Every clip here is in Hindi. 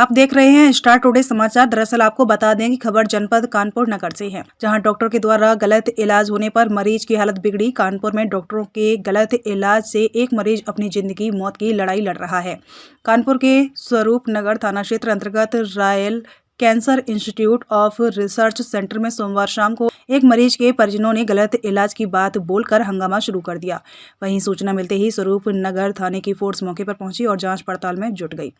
आप देख रहे हैं स्टार टुडे समाचार। दरअसल आपको बता दें कि खबर जनपद कानपुर नगर से है, जहां डॉक्टर के द्वारा गलत इलाज होने पर मरीज की हालत बिगड़ी। कानपुर में डॉक्टरों के गलत इलाज से एक मरीज अपनी जिंदगी मौत की लड़ाई लड़ रहा है। कानपुर के स्वरूप नगर थाना क्षेत्र अंतर्गत royal cancer institute of research centre में सोमवार शाम को एक मरीज के परिजनों ने गलत इलाज की बात बोलकर हंगामा शुरू कर दिया। वहीं सूचना मिलते ही स्वरूप नगर थाने की फोर्स मौके पर पहुंची और जांच पड़ताल में जुट गई।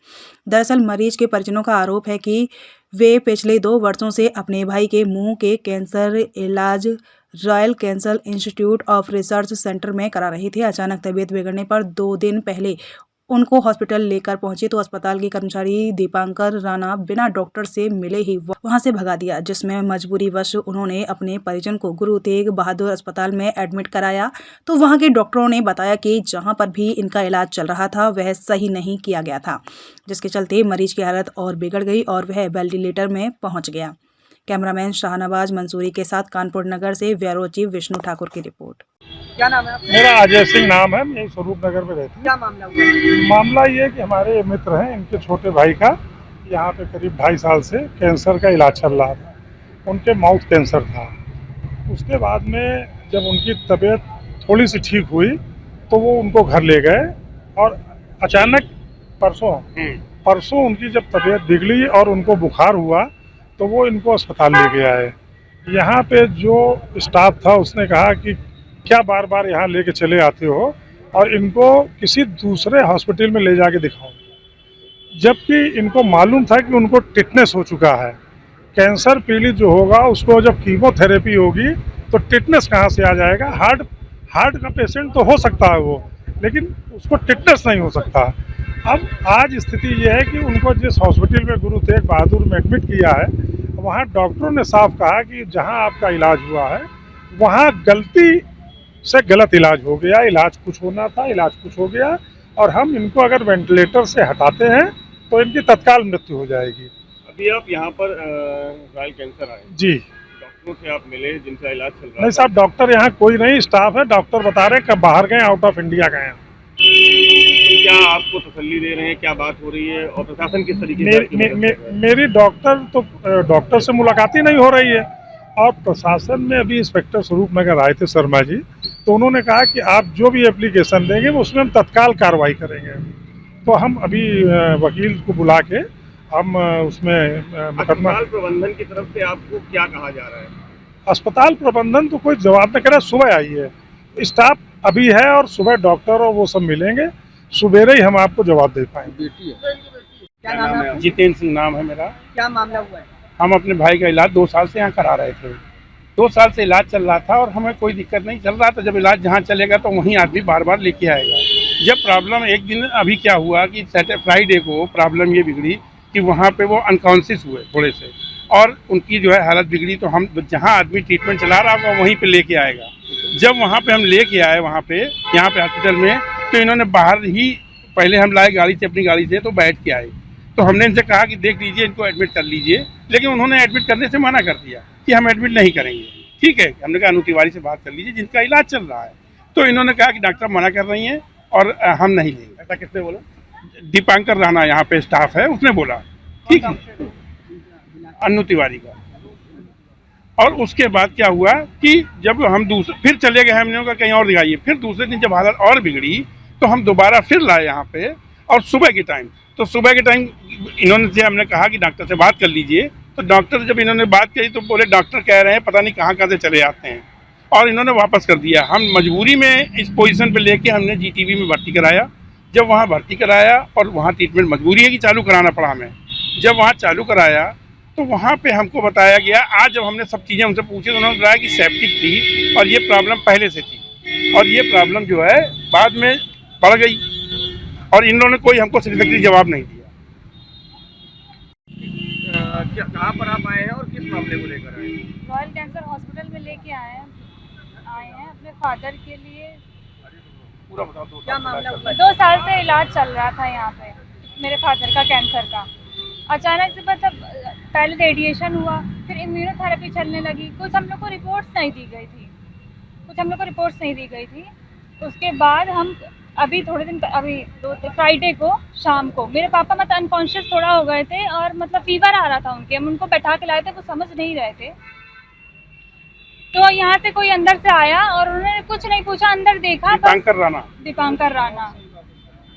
दरअसल मरीज के परिजनों का आरोप है कि वे पिछले 2 वर्षों से अपने भाई के मुंह के कैंसर इलाज royal cancer institute of research centre में करा रहे थे। अचानक तबीयत बिगड़ने पर 2 दिन पहले उनको हॉस्पिटल लेकर पहुंचे तो अस्पताल के कर्मचारी दीपांकर राणा बिना डॉक्टर से मिले ही वहां से भगा दिया, जिसमें मजबूरीवश उन्होंने अपने परिजन को गुरु तेग बहादुर अस्पताल में एडमिट कराया। तो वहां के डॉक्टरों ने बताया कि जहां पर भी इनका इलाज चल रहा था वह सही नहीं किया गया था, जिसके चलते मरीज की हालत और बिगड़ गई और वह वेंटिलेटर में पहुंच गया। कैमरामैन शाहनवाज मंसूरी के साथ कानपुर नगर से ब्यूरो चीफ विष्णु ठाकुर की रिपोर्ट। क्या नाम है आपका? मेरा अजय सिंह नाम है। मैं स्वरूप नगर में रहती हूँ। क्या मामला हुआ? मामला ये है कि हमारे मित्र हैं, इनके छोटे भाई का यहाँ पे करीब 2.5 साल से कैंसर का इलाज चल रहा था। उनके माउथ कैंसर था। उसके बाद में जब उनकी तबीयत थोड़ी सी ठीक हुई तो वो उनको घर ले गए और अचानक परसों उनकी जब तबीयत बिगड़ी और उनको बुखार हुआ तो वो इनको अस्पताल ले गया है। यहाँ पे जो स्टाफ था उसने कहा कि क्या बार बार यहाँ लेके चले आते हो और इनको किसी दूसरे हॉस्पिटल में ले जाके दिखाओ, जबकि इनको मालूम था कि उनको टिटनेस हो चुका है। कैंसर पीड़ित जो होगा उसको जब कीमोथेरेपी होगी तो टिटनेस कहाँ से आ जाएगा। हार्ट का पेशेंट तो हो सकता है वो, लेकिन उसको टिटनेस नहीं हो सकता। अब आज स्थिति ये है कि उनको जिस हॉस्पिटल में गुरु तेग बहादुर में एडमिट किया है वहाँ डॉक्टरों ने साफ कहा कि जहाँ आपका इलाज हुआ है वहाँ गलती से गलत इलाज हो गया। इलाज कुछ होना था, इलाज कुछ हो गया और हम इनको अगर वेंटिलेटर से हटाते हैं तो इनकी तत्काल मृत्यु हो जाएगी। अभी आप यहाँ पर रॉयल कैंसर आए जी। डॉक्टरों से आप मिले जिनका इलाज चल रहा नहीं साहब, डॉक्टर यहाँ कोई नहीं, स्टाफ है। डॉक्टर बता रहे हैं कब बाहर गए, आउट ऑफ इंडिया गए हैं। तो क्या आपको तसल्ली दे रहे हैं, क्या बात हो रही है और प्रशासन किस तरीके से मेरी डॉक्टर से मुलाकात ही नहीं हो रही है। और प्रशासन में अभी इंस्पेक्टर स्वरूप नगर आए थे शर्मा जी, तो उन्होंने कहा कि आप जो भी एप्लीकेशन देंगे उसमें हम तत्काल कार्रवाई करेंगे। तो हम अभी वकील को बुला के हम उसमें मुकदमा। अस्पताल प्रबंधन की तरफ से आपको क्या कहा जा रहा है? अस्पताल प्रबंधन तो कोई जवाब नहीं कर रहा। सुबह आई है, स्टाफ अभी है और सुबह डॉक्टर और वो सब मिलेंगे, सुबेरे ही हम आपको जवाब दे पाएंगे। क्या नाम है आपका? जितेंद्र सिंह नाम है मेरा। क्या मामला हुआ है? हम अपने भाई का इलाज 2 साल से यहाँ करा रहे थे। 2 साल से इलाज चल रहा था और हमें कोई दिक्कत नहीं चल रहा था। जब इलाज जहाँ चलेगा तो वहीं आदमी बार बार लेके आएगा। जब प्रॉब्लम एक दिन अभी क्या हुआ कि फ्राइडे को प्रॉब्लम ये बिगड़ी कि वहाँ पे वो अनकॉन्शियस हुए थोड़े से और उनकी जो है हालत बिगड़ी। तो हम जहाँ आदमी ट्रीटमेंट चला रहा होगा वहीं पे लेके आएगा। जब वहाँ पे हम लेके आए वहाँ पे यहाँ पे हॉस्पिटल में, तो इन्होंने बाहर ही पहले हम लाए गाड़ी से, अपनी गाड़ी से, तो बैठ के आए। तो हमने इनसे कहा कि देख लीजिए, इनको एडमिट कर लीजिए, लेकिन उन्होंने एडमिट करने से मना कर दिया कि हम एडमिट नहीं करेंगे। ठीक है, हमने कहा अनु तिवारी से बात कर लीजिए जिनका इलाज चल रहा है। तो इन्होंने कहा कि डॉक्टर मना कर रही हैं और हम नहीं लेंगे। ऐसा किसने बोला? दीपांकर राणा यहाँ पे स्टाफ है, उसने बोला। ठीक है, अनु तिवारी का। और उसके बाद क्या हुआ कि जब हम फिर चले गए, हमने कहा कहीं और दिखाइए। फिर दूसरे दिन जब हालत और बिगड़ी तो हम दोबारा फिर लाए यहाँ पे, और सुबह के टाइम इन्होंने से हमने कहा कि डॉक्टर से बात कर लीजिए। तो डॉक्टर जब इन्होंने बात करी तो बोले डॉक्टर कह रहे हैं पता नहीं कहाँ से चले आते हैं, और इन्होंने वापस कर दिया। हम मजबूरी में इस पोजीशन पे लेके हमने जीटीबी में भर्ती कराया। जब वहाँ भर्ती कराया और वहाँ ट्रीटमेंट मजबूरी है कि चालू कराना पड़ा हमें। जब वहाँ चालू कराया तो वहाँ पे हमको बताया गया, आज जब हमने सब चीज़ें उनसे पूछी तो उन्होंने बताया कि सेप्टिक थी और ये प्रॉब्लम पहले से थी और ये प्रॉब्लम जो है बाद में बढ़ गई, और इन लोगों ने कोई हमको सैटिस्फैक्टरी जवाब नहीं दिया। कहाँ पर आप आए हैं और किस मामले को लेकर आए हैं? रॉयल कैंसर हॉस्पिटल में लेके आए हैं अपने फादर के लिए। पूरा बताओ। क्या मामला हुआ? 2 साल से इलाज चल रहा था यहाँ पे मेरे फादर का कैंसर का। अचानक से मतलब पहले रेडिएशन हुआ, फिर इम्यूनोथेरेपी चलने लगी। कुछ हम लोग को रिपोर्ट्स नहीं दी गई थी। उसके बाद हम अभी थोड़े दिन अभी फ्राइडे को शाम को मेरे पापा मतलब अनकॉन्शियस थोड़ा हो गए थे और मतलब फीवर आ रहा था उनके, हम उनको बैठा के लाए थे, वो समझ नहीं रहे थे। तो यहाँ से कोई अंदर से आया और उन्होंने कुछ नहीं पूछा, अंदर देखा, दीपांकर राणा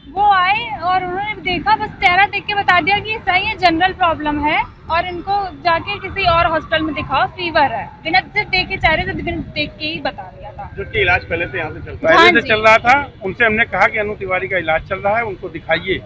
वो आए और उन्होंने देखा, बस चेहरा देख के बता दिया कि सही है, जनरल प्रॉब्लम है और इनको जाके किसी और हॉस्पिटल में दिखाओ, फीवर है। बिना सिर्फ देख के चेहरे से देख के ही बता दिया था। जो कि इलाज पहले से यहाँ से चल रहा है। पहले हाँ से जी। चल रहा था, उनसे हमने कहा कि अनु तिवारी का इलाज चल रहा है, उनको दिखाइए।